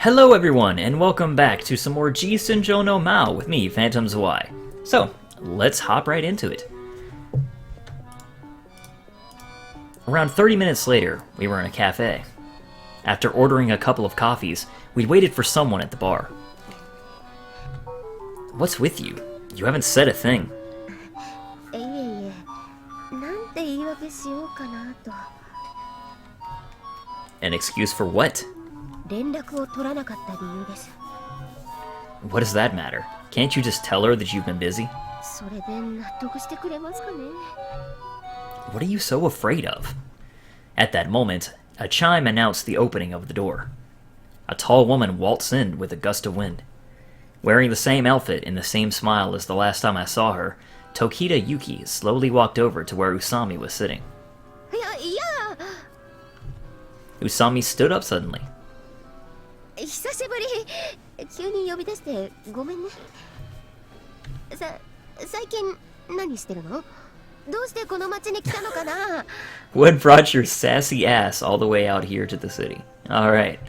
Hello everyone, and welcome back to some more G-Senjou no Maou with me, Phantoms Y. So, let's hop right into it. Around 30 minutes later, we were in a cafe. After ordering a couple of coffees, we'd waited for someone at the bar. What's with you? You haven't said a thing. An excuse for what? What does that matter? Can't you just tell her that you've been busy? What are you so afraid of? At that moment, a chime announced the opening of the door. A tall woman waltzed in with a gust of wind. Wearing the same outfit and the same smile as the last time I saw her, Tokita Yuki slowly walked over to where Usami was sitting. Usami stood up suddenly. What brought your sassy ass all the way out here to the city? Alright.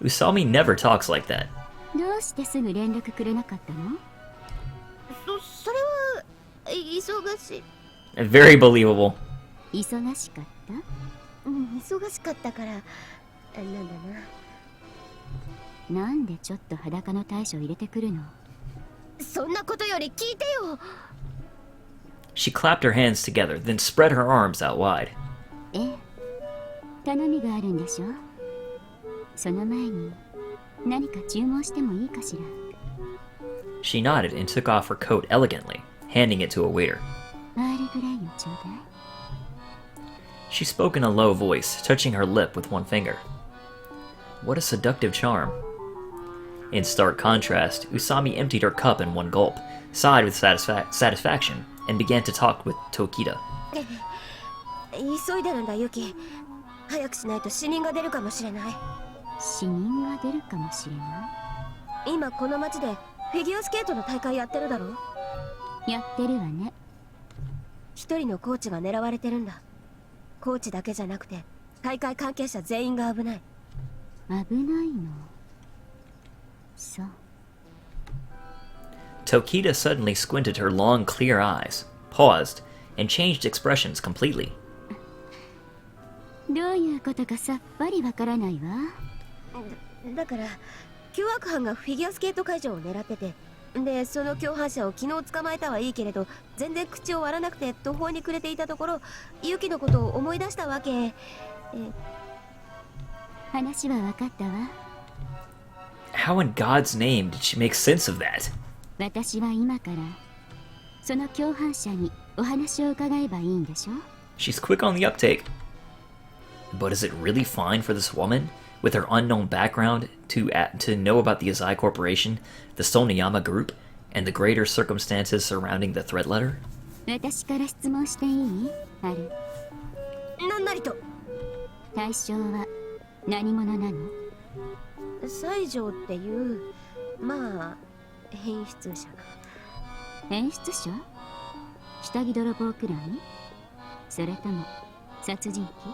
Usami never talks like that. Very believable. She clapped her hands together, then spread her arms out wide. She nodded and took off her coat elegantly, handing it to a waiter. She spoke in a low voice, touching her lip with one finger. What a seductive charm. In stark contrast, Usami emptied her cup in one gulp, sighed with satisfaction, and began to talk with Tokita. Tokita suddenly squinted her long, clear eyes, paused, and changed expressions completely. How in God's name did she make sense of that? She's quick on the uptake. But is it really fine for this woman, with her unknown background, to know about the Azai Corporation, the Soniyama Group, and the greater circumstances surrounding the threat letter? Saijou っていう変質者。変質者？下着泥棒くらい？それとも殺人鬼？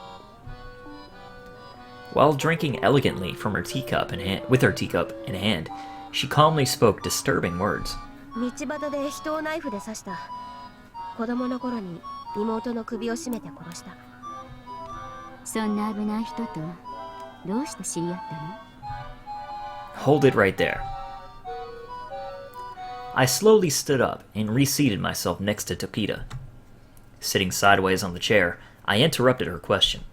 While drinking elegantly from her teacup with her teacup in hand, she calmly spoke disturbing words. 道端で人をナイフで刺した。子供の頃に妹の首を絞めて殺した。そんな危ない人とどうして知り合ったの？ Hold it right there. I slowly stood up and reseated myself next to Tokita. Sitting sideways on the chair, I interrupted her question.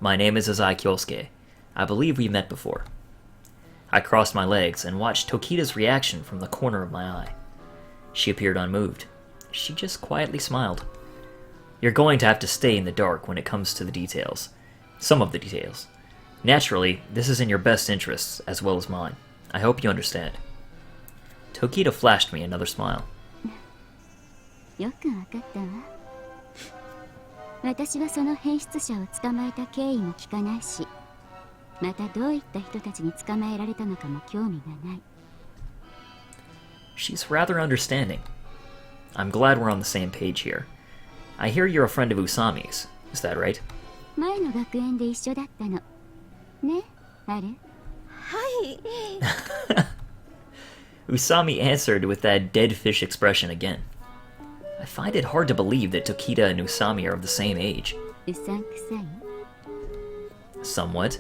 My name is Azai Kyosuke. I believe we met before. I crossed my legs and watched Tokita's reaction from the corner of my eye. She appeared unmoved. She just quietly smiled. You're going to have to stay in the dark when it comes to the details. Some of the details. Naturally, this is in your best interests as well as mine. I hope you understand. Tokita flashed me another smile. She's rather understanding. I'm glad we're on the same page here. I hear you're a friend of Usami's. Is that right? Usami answered with that dead fish expression again. I find it hard to believe that Tokita and Usami are of the same age. Somewhat.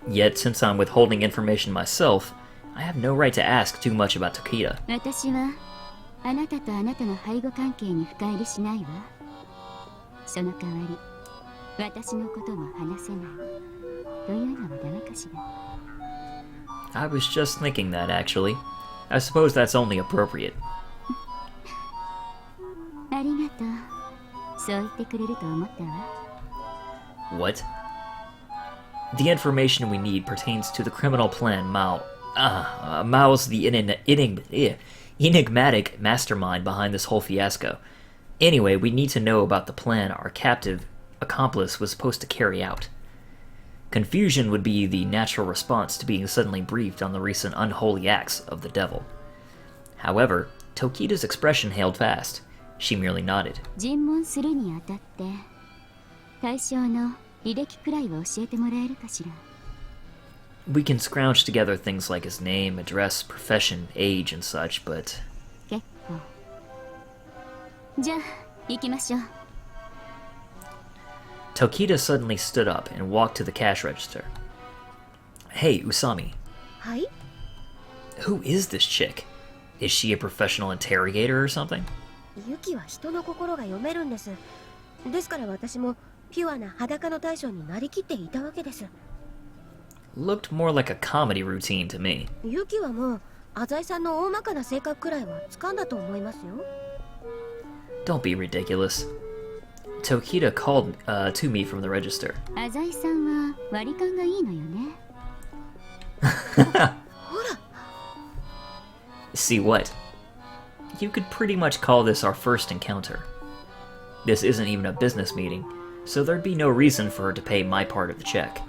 Yet, since I'm withholding information myself, I have no right to ask too much about Tokita. I was just thinking that, actually. I suppose that's only appropriate. What? The information we need pertains to the criminal plan Maou. Mao's the enigmatic mastermind behind this whole fiasco. Anyway, we need to know about the plan our captive accomplice was supposed to carry out. Confusion would be the natural response to being suddenly briefed on the recent unholy acts of the devil. However, Tokita's expression held fast. She merely nodded. We can scrounge together things like his name, address, profession, age, and such, but... Tokita suddenly stood up and walked to the cash register. Hey, Usami. Hi? Who is this chick? Is she a professional interrogator or something? Yuki wa hito no kokoro ga yomeruんです。ですから私もピュアな裸の大将になりきっていたわけです。Looked more like a comedy routine to me. ユキはもう浅井さんの大まかな性格くらいは掴んだと思いますよ。Don't be ridiculous. Tokita called to me from the register. 浅井さんは割り勘がいいのよね。ほら。See what? You could pretty much call this our first encounter. This isn't even a business meeting, so there'd be no reason for her to pay my part of the check.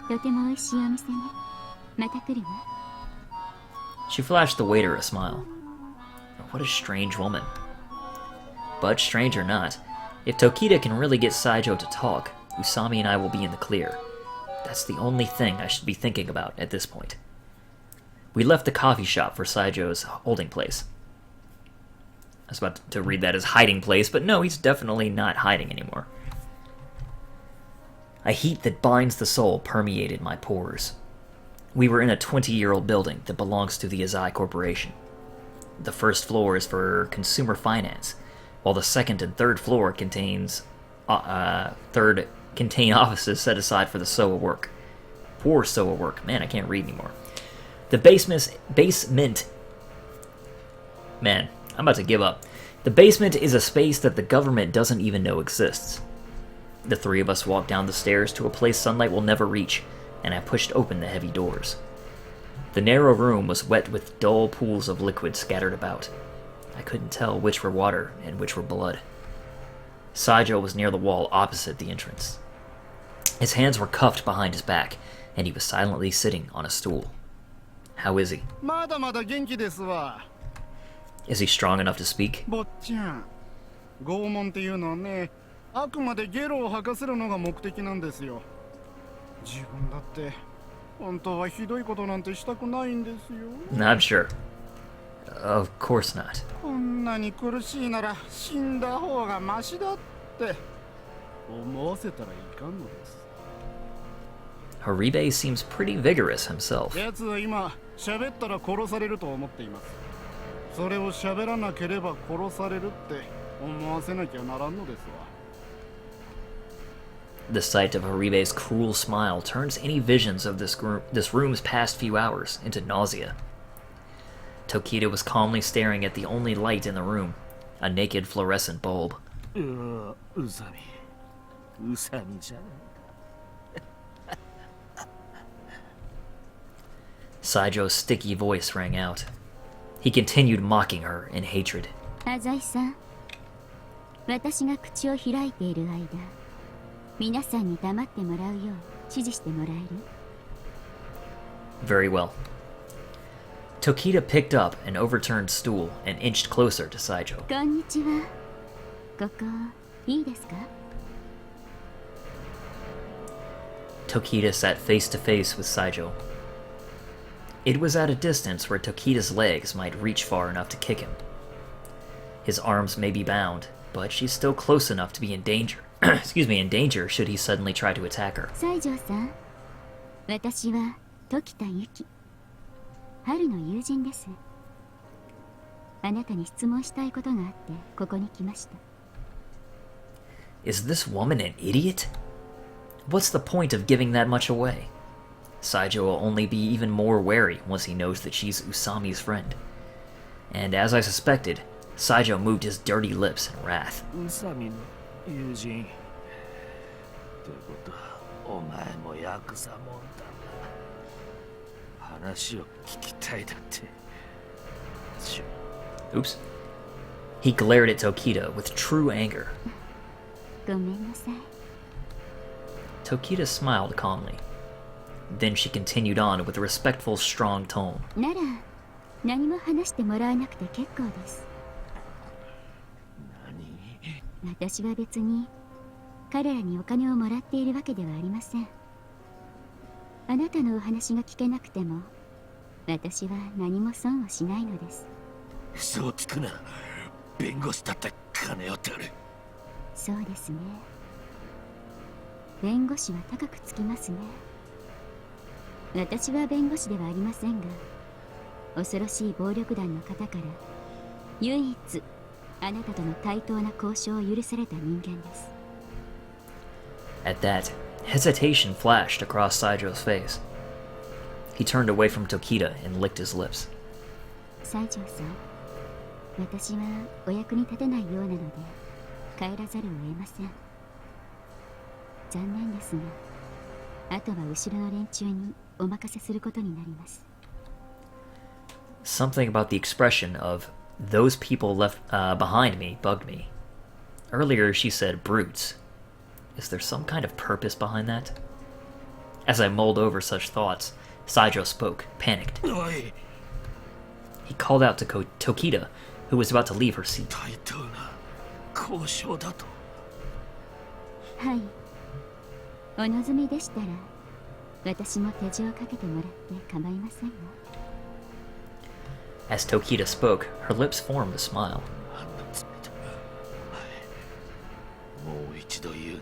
とても美味しいお店ね。また来るわ。She flashed the waiter a smile. What a strange woman. But strange or not, if Tokita can really get Saijou to talk, Usami and I will be in the clear. That's the only thing I should be thinking about at this point. We left the coffee shop for Saijou's holding place. I was about to read that as hiding place, but no, he's definitely not hiding anymore. A heat that binds the soul permeated my pores. We were in a 20-year-old building that belongs to the Azai Corporation. The first floor is for consumer finance, while the second and third floor contain offices set aside for the SOA work. Poor SOA work. Man, I can't read anymore. The basement... Man, I'm about to give up. The basement is a space that the government doesn't even know exists. The three of us walked down the stairs to a place sunlight will never reach, and I pushed open the heavy doors. The narrow room was wet with dull pools of liquid scattered about. I couldn't tell which were water and which were blood. Saijou was near the wall opposite the entrance. His hands were cuffed behind his back, and he was silently sitting on a stool. How is he? Is he strong enough to speak? 拷問っていうのはね、あくまでゲロを吐かせるのが目的なんですよ。自分だって本当はひどいことなんてしたくないんですよ。I'm sure. Of course not. こんなに苦しいなら死んだ方がマシだって思わせたらいかんのです。Haribe seems pretty vigorous himself. 奴は今喋ったら殺されると思っています。それを喋らなければ殺されるって思わせなきゃならんのですわ。The sight of Haribe's cruel smile turns any visions of this room's past few hours into nausea. Tokita was calmly staring at the only light in the room, a naked fluorescent bulb. Saijou's sticky voice rang out. He continued mocking her in hatred. 浅井さん、私が口を開いている間、皆さんに黙ってもらうよう指示してもらえる？ Very well. Tokita picked up an overturned stool and inched closer to Saijou. こんにちは。ここいいですか？ Tokita sat face to face with Saijou. It was at a distance where Tokita's legs might reach far enough to kick him. His arms may be bound, but she's still close enough to be in danger. In danger should he suddenly try to attack her. 西条さん、私は時田由紀、春の友人です。あなたに質問したいことがあってここに来ました。Is this woman an idiot? What's the point of giving that much away? Saijou will only be even more wary once he knows that she's Usami's friend. And as I suspected, Saijou moved his dirty lips in wrath. 宇佐美の友人ってことはお前もヤクザもんだな。話を聞きたいだって。Oops. He glared at Tokita with true anger. ごめんなさい。Tokita smiled calmly. Then she continued on with a respectful, strong tone. なら何も話してもらわなくて結構です。私は別に彼らにお金をもらっているわけではありません。あなたのお話が聞けなくても私は何も損をしないのです。そうつくな。弁護士だって金を取る。そうですね。弁護士は高くつきますね。私は弁護士ではありませんが、恐ろしい暴力団の方から唯一あなたとの対等な交渉を許された人間です。At that, hesitation flashed across Saijou's face. He turned away from Tokita and licked his lips. 西条さん、私はお役に立てないようなので帰らざるを得ません。残念ですが、あとは後ろの連中にお任せすることになります。Something about the expression of those people left behind me bugged me. Earlier she said brutes. Is there some kind of purpose behind that? As I mulled over such thoughts, Saijou spoke, panicked. He called out to Tokita, who was about to leave her seat. 対等な交渉だと。はい。お望みでしたら、私も手錠をかけてもらって構いませんよ。As Tokita spoke, her lips formed a smile. もう一度言う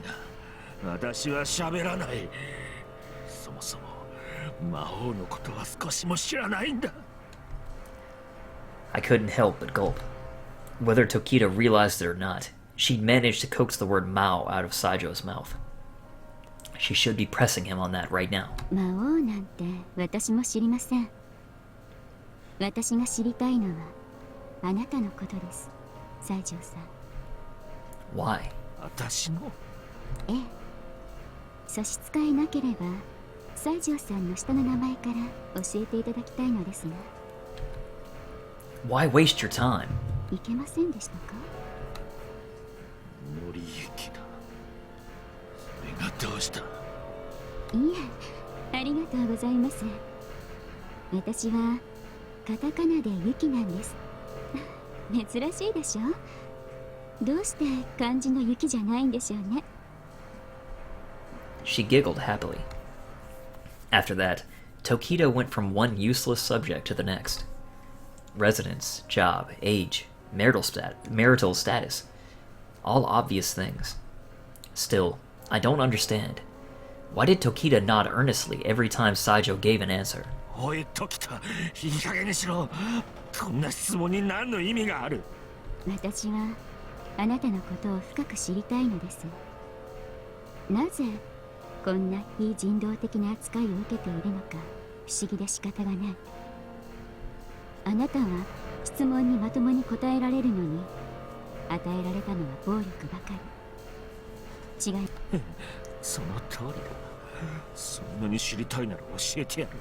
な。私は喋らない。そもそも魔王のことは少しも知らないんだ。I couldn't help but gulp. Whether Tokita realized it or not, she'd managed to coax the word Maou out of Saijou's mouth. She should be pressing him on that right now. 魔王なんて私も知りません。私が知りたいのはあなたのことです、西条さん。Why? 私の？ええ。差し支えなければ、西条さんの下の名前から教えていただきたいのですが。Why waste your time? いけませんでしたか？森行だ。それがどうした？いえ、ありがとうございます。私はカタカナでユキなんです。珍しいでしょ？どうして漢字のユキじゃないんでしょうね。She giggled happily. After that, Tokita went from one useless subject to the next. Residence, job, age, marital status. All obvious things. Still, I don't understand. Why did Tokita nod earnestly every time Saijou gave an answer? おい、時田、いい加減にしろ。こんな質問に何の意味がある？私はあなたのことを深く知りたいのです。なぜこんな非人道的な扱いを受けているのか不思議で仕方がない。あなたは質問にまともに答えられるのに、与えられたのは暴力ばかり。違い。その通りだ。そんなに知りたいなら教えてやる。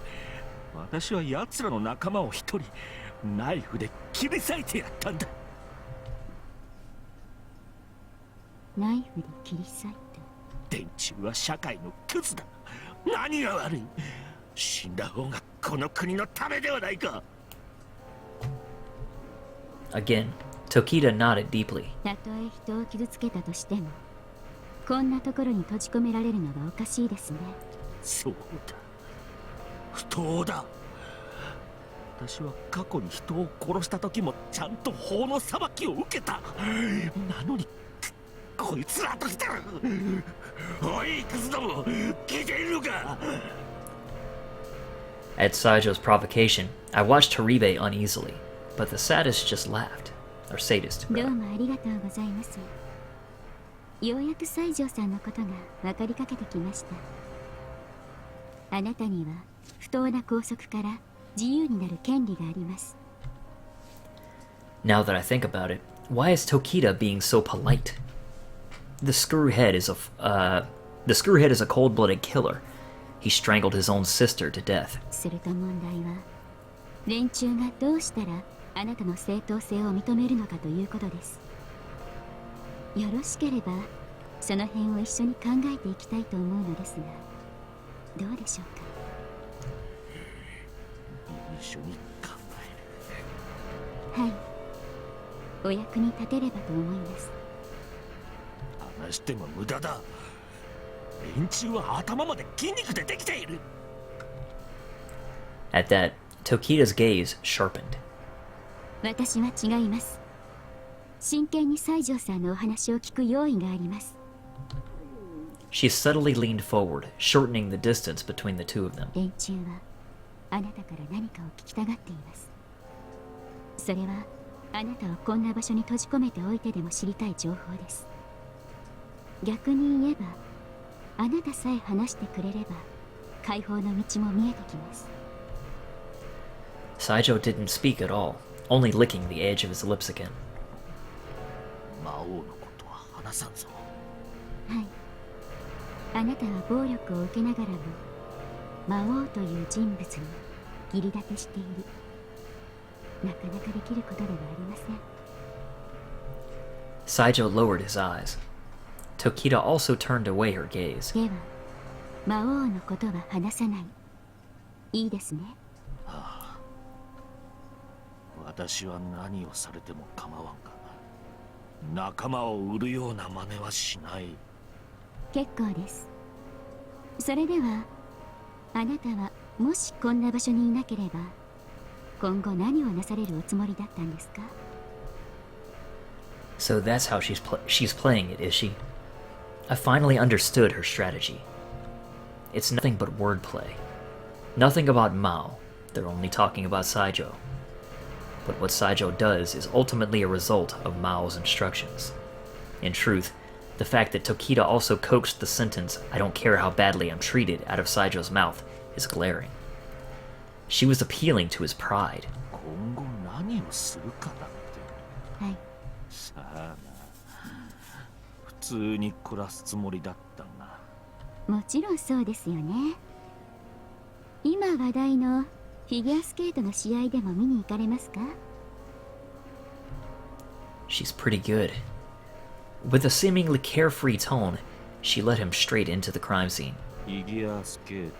私は奴らの仲間を一人ナイフで切り裂いてやったんだ。ナイフで切り裂いた。電柱は社会のクズだ。何が悪い？死んだ方がこの国のためではないか。Again, Tokita nodded deeply. たとえ人を傷つけたとしても、こんなところに閉じ込められるのはおかしいですね。そうだ、不当だ。私は過去に人を殺した時もちゃんと法の裁きを受けた。なのにこいつらと来たら、おいクズども、聞いているのか。 At Saijou's provocation, I watched Haribe uneasily, but the sadist just laughed. Or sadist, どう rather. もありがとうございます。ようやく西条さんのことが分かりかけてきました。あなたには不当な拘束から自由になる権利があります。 Now that I think about it, why is Tokita being so polite? The screwhead is a cold-blooded killer. He strangled his own sister to death. すると問題は、連中がどうしたらあなたの正当性を認めるのかということです。よろしければその辺を一緒に考えていきたいと思うのですが、どうでしょうか。一緒に考える。はい、お役に立てればと思います。話しても無駄だ。連中は頭まで筋肉でできている。 At that, Tokita's gaze sharpened. 私は違います。真剣に西条さんのお話を聞く用意があります。 She subtly leaned forward, shortening the distance between the two of them. 連中はあなたから何かを聞きたがっています。それはあなたをこんな場所に閉じ込めておいてでも知りたい情報です。逆に言えば、あなたさえ話してくれれば解放の道も見えてきます。 Saijou didn't speak at all, only licking the edge of his lips again. 魔王のことは話さんぞ。はい、あなたは暴力を受けながらも魔王という人物に義理立てしている。なかなかできることではありません。 Saijou lowered his eyes. Tokita also turned away her gaze. では魔王のことは話さない。いいですね。私は何をされても構わんが、仲間を売るような真似はしない。結構です。それではあなたはもしこんな場所にいなければ今後何をなされるおつもりだったんですか？ So that's how she's playing it, is she? I finally understood her strategy. It's nothing but wordplay. Nothing about Maou. They're only talking about Saijou. But what Saijou does is ultimately a result of Mao's instructions. In truth, the fact that Tokita also coaxed the sentence, "I don't care how badly I'm treated," out of Saijou's mouth is glaring. She was appealing to his pride. 今後何をするかだって。はい。さあな、普通に暮らすつもりだったが。もちろんそうですよね。今話題のフィギュアスケートの試合でも見に行かれますか？ She's pretty good. With a seemingly carefree tone, she led him straight into the crime scene. フィギュアスケート。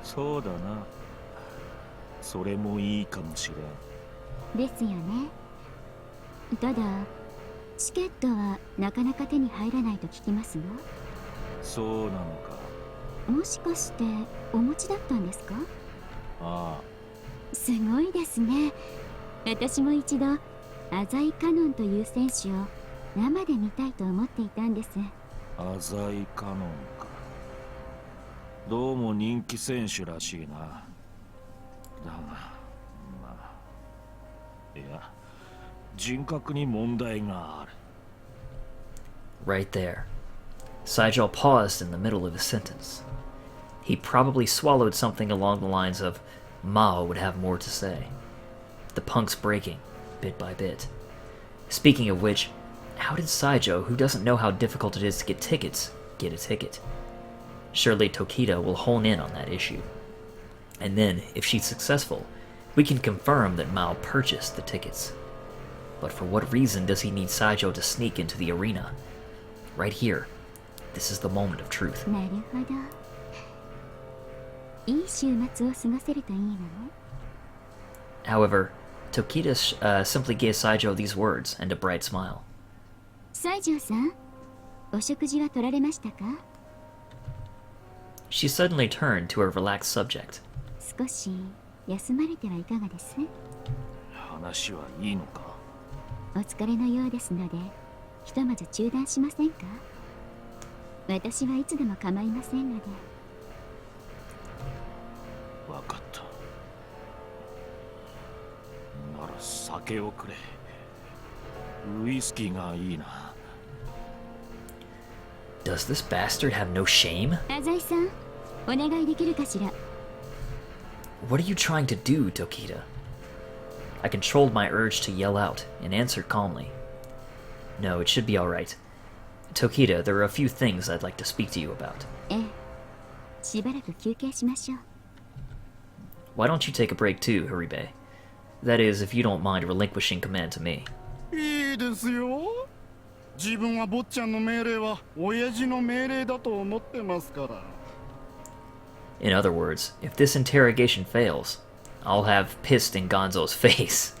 そうだな。それもいいかもしれん。ですよね。ただチケットはなかなか手に入らないと聞きますが。そうなのか。もしかしてお持ちだったんですか？ああ。すごいですね。私も一度浅井カノンという選手を生で見たいと思っていたんです。浅井カノンか。どうも人気選手らしいな。だがまあ、いや、人格に問題がある。 Right there. Saijou paused in the middle of his sentence. He probably swallowed something along the lines of, Mao would have more to say. The punk's breaking, bit by bit. Speaking of which, how did Saijou, who doesn't know how difficult it is to get tickets, get a ticket? Surely Tokita will hone in on that issue. And then, if she's successful, we can confirm that Mao purchased the tickets. But for what reason does he need Saijou to sneak into the arena? Right here, this is the moment of truth. なるほど。いい週末を過ごせるといいわね。 However, Tokita simply gave Saijou these words and a bright smile. 西条さん、お食事は取られましたか？ She suddenly turned to her relaxed subject. 少し休まれてはいかがです？話はいいのか？お疲れのようですので、ひとまず中断しませんか？私はいつでも構いませんので。わかった。なら酒をくれ。ウイスキーがいいな。Does this bastard have no shame? 浅井さん、お願いできるかしら？ What are you trying to do, Tokita? I controlled my urge to yell out and answered calmly. No, it should be alright. Tokita, there are a few things I'd like to speak to you about. ええ、しばらく休憩しましょう。Why don't you take a break too, Haribe? That is, if you don't mind relinquishing command to me. いいですよ。自分は坊ちゃんの命令は親父の命令だと思ってますから。In other words, if this interrogation fails, I'll have pissed in Gonzo's face.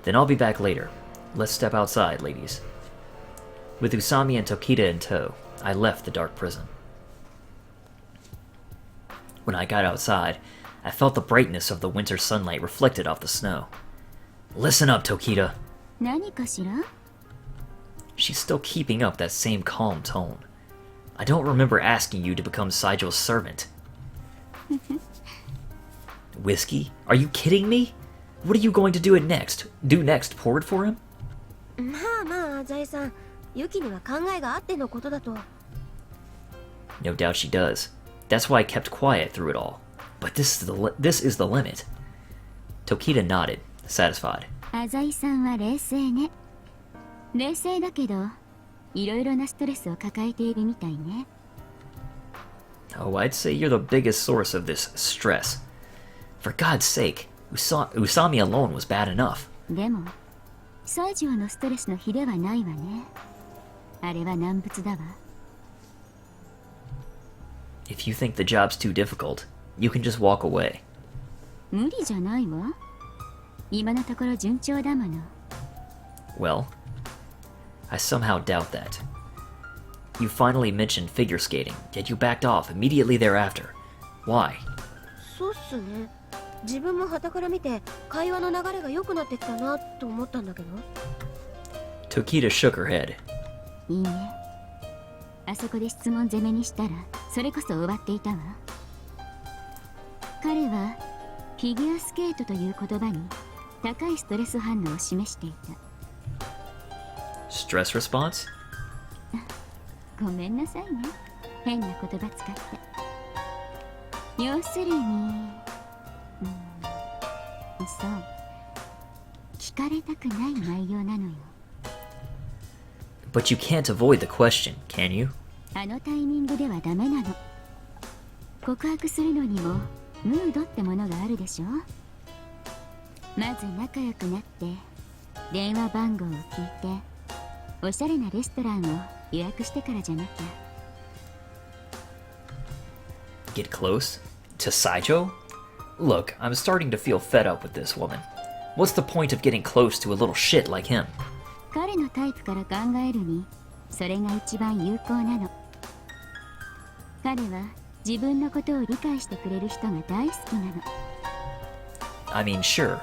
Then I'll be back later. Let's step outside, ladies. With Usami and Tokita in tow, I left the dark prison. When I got outside, I felt the brightness of the winter sunlight reflected off the snow. Listen up, Tokita. 何かしら？ She's still keeping up that same calm tone. I don't remember asking you to become Saijou's servant. Whiskey? Are you kidding me? What are you going to do next? Pour it for him? まあまあ、浅井さん、ユキには考えがあってのことだと。No doubt she does. That's why I kept quiet through it all. But this is the limit. Tokita nodded, satisfied. 浅井さんは冷静ね。冷静だけど、いろいろなストレスを抱えているみたいね。Oh, I'd say you're the biggest source of this stress. For God's sake, Usami alone was bad enough. でも、西条のストレスの比ではないわね。あれは難物だわ。If you think the job's too difficult, you can just walk away. 無理じゃないわ。今のところ順調だもの。Well, I somehow doubt that. You finally mentioned figure skating, yet you backed off immediately thereafter. Why? そうっすね。自分も傍から見て会話の流れが良くなってきたなと思ったんだけど。Tokita shook her head. いいね。あそこで質問攻めにしたら、それこそ終わっていたわ。彼はフィギュアスケートという言葉に高いストレス反応を示していた。Stress response? ごめんなさいね。変な言葉使って。要するに、そう。聞かれたくない内容なのよ。But you can't avoid the question, can you? あのタイミングではダメなの。告白するのにもムードってものがあるでしょ。まず仲良くなって電話番号を聞いておしゃれなレストランを予約してからじゃなきゃ。 Get close? To Saijou? Look, I'm starting to feel fed up with this woman. What's the point of getting close to a little shit like him? 彼のタイプから考えるにそれが一番有効なの。彼は自分のことを理解してくれる人が大好きなの。 I mean, sure.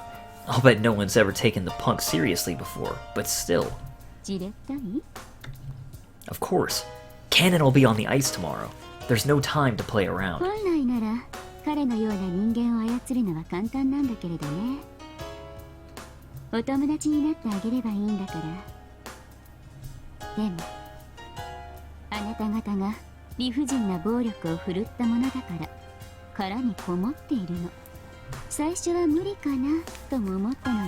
I'll bet no one's ever taken the punk seriously before, but still. じれったい？ Of course. Kanon will be on the ice tomorrow. There's no time to play around. 本来なら彼のような人間を操るのは簡単なんだけれどね。お友達になってあげればいいんだから。でもあなた方が理不尽な暴力を振るったものだから殻にこもっているの。最初は無理かなとも思ったのよ。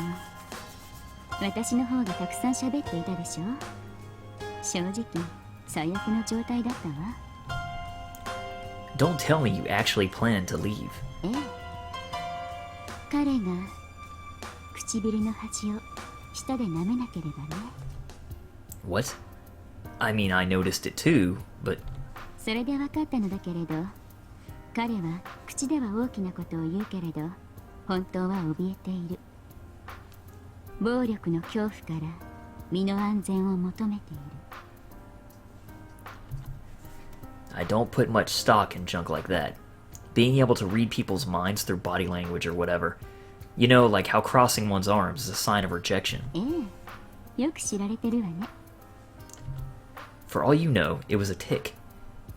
私の方がたくさん喋っていたでしょ。正直最悪の状態だったわ。 Don't tell me you actually plan to leave. ええ。彼が唇の端を舌で舐めなければね。 What? I mean, I noticed it too, but... それで分かったのだけれど、彼は口では大きなことを言うけれど、本当は怯えている。暴力の恐怖から身の安全を求めている。I don't put much stock in junk like that. Being able to read people's minds through body language or whatever. You know, like how crossing one's arms is a sign of rejection. ええ、よく知られてるわね。 For all you know, it was a tick.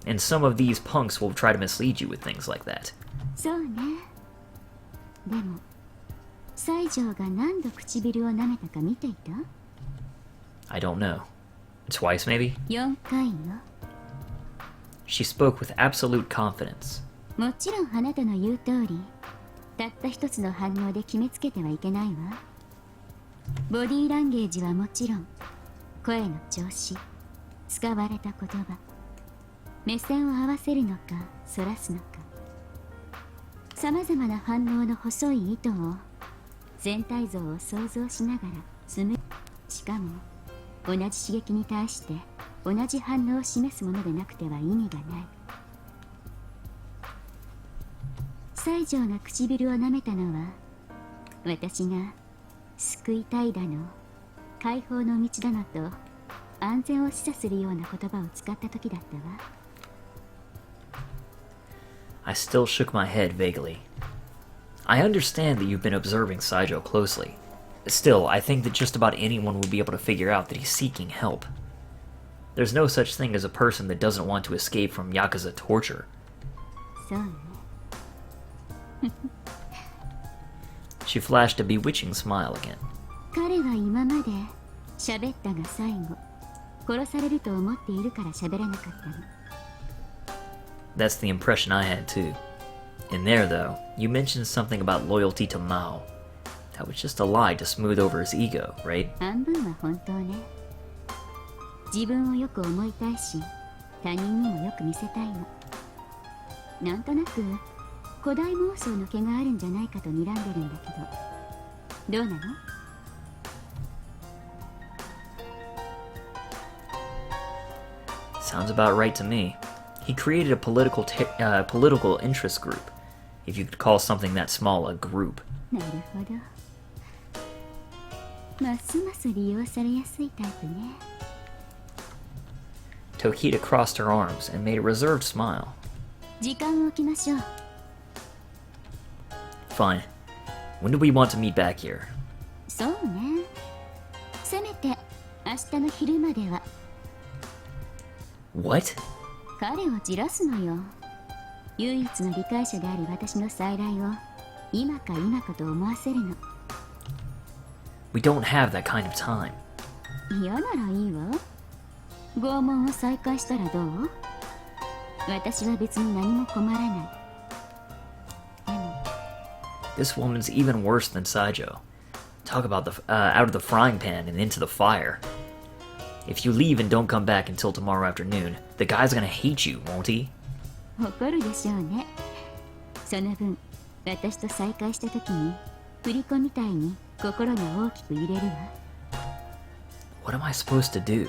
And some of these punks will try to mislead you with things like that. そうね。でも、西条が何度唇を舐めたか見ていた？ I don't know. Twice, maybe? 4回よ。 She spoke with absolute confidence. もちろんあなたの言う通り、たった一つの反応で決めつけてはいけないわ。ボディーランゲージはもちろん、声の調子、使われた言葉、目線を合わせるのか、そらすのか。さまざまな反応の細い糸を、全体像を想像しながら紡ぐ。しかも、同じ刺激に対して同じ反応を示すものでなくては意味がない。西条の唇を舐めたのは、私が救いたいだの、解放の道だのと安全を示唆するような言葉を使った時だったわ。I still shook my head vaguely. I understand that you've been observing Saijou closely. Still, I think that just about anyone would be able to figure out that he's seeking help. There's no such thing as a person that doesn't want to escape from Yakuza torture. そうね。She flashed a bewitching smile again. 彼は今まで喋ったが最後、殺されると思っているから喋らなかったの。That's the impression I had too. In there, though, you mentioned something about loyalty to Maou. That was just a lie to smooth over his ego, right? 半分は本当ね。自分をよく思いたいし、他人にもよく見せたいの。なんとなく古代妄想の毛があるんじゃないかと睨んでるんだけど、どうなの？ Sounds about right to me. He created a political interest group, if you could call something that small a group. なるほど。ますます利用されやすいタイプね。Tokita crossed her arms and made a reserved smile. 時間を置きましょう。Fine. When do we want to meet back here? そうね。せめて明日の昼までは。 What? 彼をじらすのよ。唯一の理解者である私の再来を今か今かと思わせるの。 We don't have that kind of time. 嫌ならいいわ。拷問を再開したらどう？私は別に何も困らない。でも This woman's even worse than Saijou. Talk about out of the frying pan and into the fire. If you leave and don't come back until tomorrow afternoon, the guy's gonna hate you, won't he? 怒るでしょうね。その分、私と再会した時に振り子みたいに心が大きく揺れるわ。 What am I supposed to do?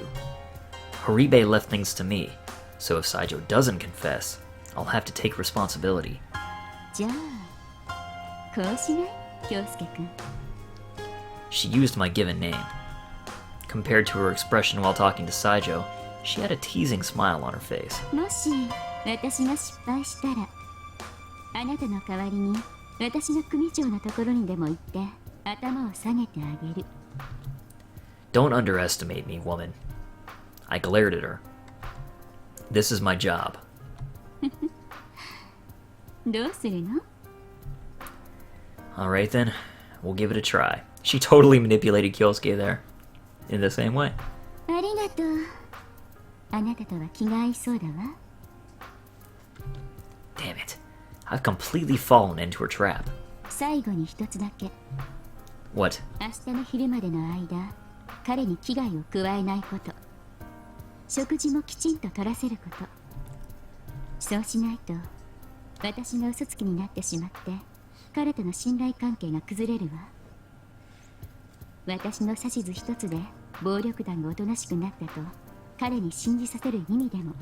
Horibe left things to me, so if Saijou doesn't confess, I'll have to take responsibility. じゃあ、こうしない？京介くん。 She used my given name. Compared to her expression while talking to Saijou, she had a teasing smile on her face. もし私が失敗したら、あなたの代わりに私の組長のところにでも行って頭を下げてあげる。 Don't underestimate me, woman. I glared at her. This is my job. どうするの？ Alright then, we'll give it a try. She totally manipulated Kyosuke there. In the same way. ありがとう。あなたとは気が合いそうだわ。 Damn it. I've completely fallen into her trap. 最後に一つだけ。 What? 明日の昼までの間、彼に危害を加えないこと。食事もきちんと取らせること。そうしないと、私が嘘つきになってしまって、彼との信頼関係が崩れるわ。私の指図一つで暴力団がおとなしくなったと彼に信じさせる意味でも。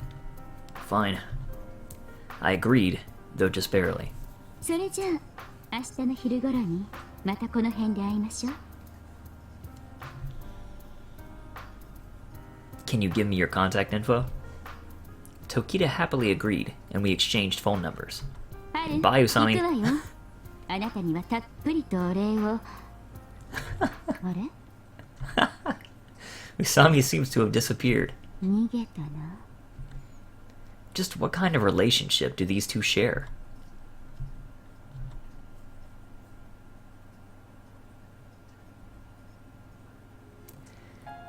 Fine. I agreed, though just barely. それじゃあ明日の昼頃にまたこの辺で会いましょう。 Can you give me your contact info? Tokita happily agreed, and we exchanged phone numbers. ある Bye, 行 Usami. くわよあなたにはたっぷりとお礼をあれ Usami seems to have disappeared. 逃げたな Just what kind of relationship do these two share?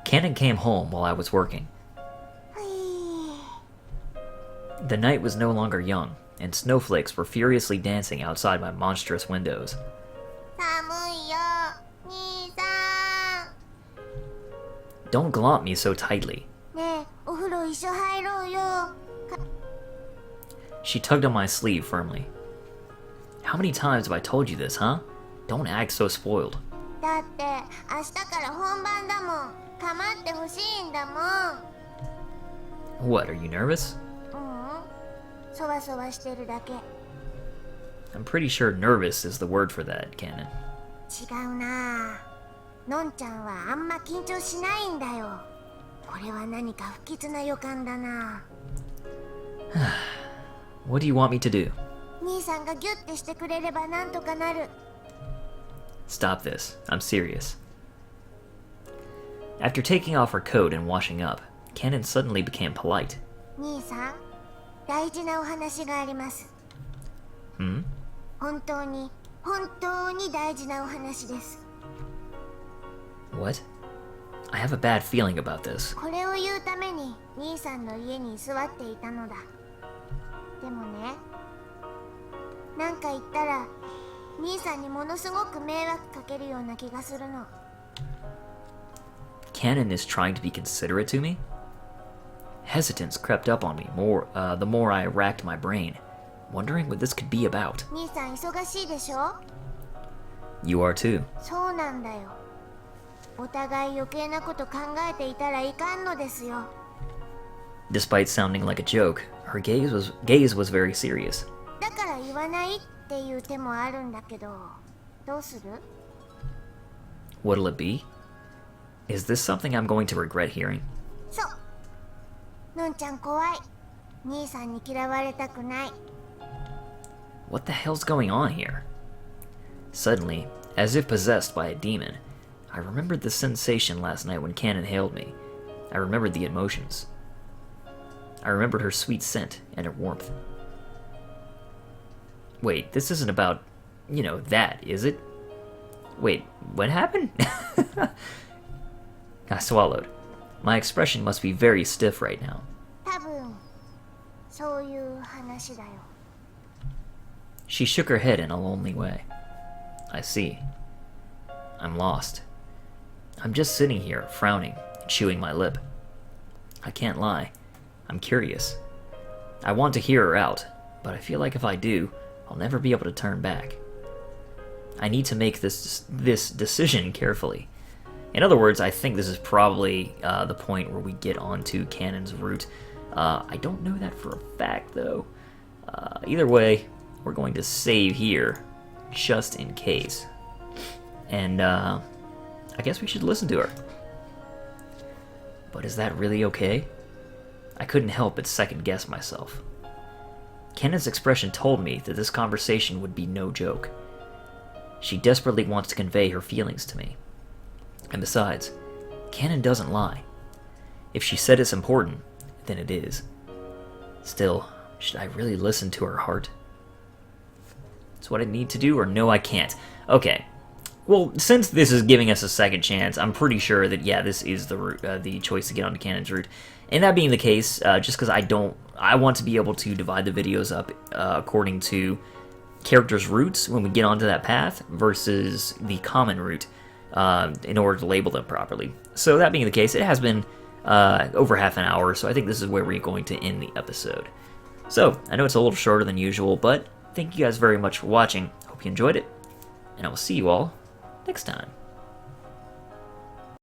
Kanon came home while I was working. The night was no longer young, and snowflakes were furiously dancing outside my monstrous windows. 寒いよ兄さ Don't glomp me so tightly. んねえお風呂一緒入ろうよ She tugged on my sleeve firmly. How many times have I told you this, huh? Don't act so spoiled. だって明日から本番だもん構ってほしいんだもん What, are you nervous? ううんそわそわしてるだけ I'm pretty sure nervous is the word for that, Kanon. 違うなのんちゃんはあんま緊張しないんだよこれは何か不吉な予感だな What do you want me to do? 兄さんがギュッてしてくれればなんとかなる Stop this. I'm serious. After taking off her coat and washing up, Kanon suddenly became polite. 兄さん大事なお話があります Hmm? 本当に大事なお話です What? I have a bad feeling about this. これを言うために兄さんの家に居座っていたのだでもねなんか言ったら兄さんにものすごく迷惑かけるような気がするの Kanon is trying to be considerate to me? Hesitance crept up on me the more I racked my brain, wondering what this could be about. 兄さん忙しいでしょ You are too. そうなんだよお互い余計なこと考えていたらいかんのですよ Despite sounding like a joke, her gaze was very serious. だから言わないっていう手もあるんだけどどうする What'll it be? Is this something I'm going to regret hearing? そうのんちゃん怖い兄さんに嫌われたくない What the hell's going on here? Suddenly, as if possessed by a demon, I remembered the sensation last night when Kanon hailed me. I remembered the emotions. I remembered her sweet scent and her warmth. Wait, this isn't about, that, is it? Wait, what happened? I swallowed. My expression must be very stiff right now. 多分そういう話だよ She shook her head in a lonely way. I see. I'm lost. I'm just sitting here, frowning, chewing my lip. I can't lie. I'm curious. I want to hear her out, but I feel like if I do, I'll never be able to turn back. I need to make this decision carefully. In other words, I think this is probably the point where we get onto Kanon's route. I don't know that for a fact, though. Either way, we're going to save here, just in case. And I guess we should listen to her. But is that really okay? I couldn't help but second-guess myself. Kanon's expression told me that this conversation would be no joke. She desperately wants to convey her feelings to me. And besides, Kanon doesn't lie. If she said it's important, then it is. Still, should I really listen to her heart? It's what I need to do, or no, I can't. Okay. Well, since this is giving us a second chance, I'm pretty sure that, yeah, this is the route, the choice to get onto Kanon's route. And that being the case, just because I want to be able to divide the videos up according to characters' routes when we get onto that path versus the common route in order to label them properly. So that being the case, it has been over half an hour, so I think this is where we're going to end the episode. So, I know it's a little shorter than usual, but thank you guys very much for watching. Hope you enjoyed it, and I will see you all next time.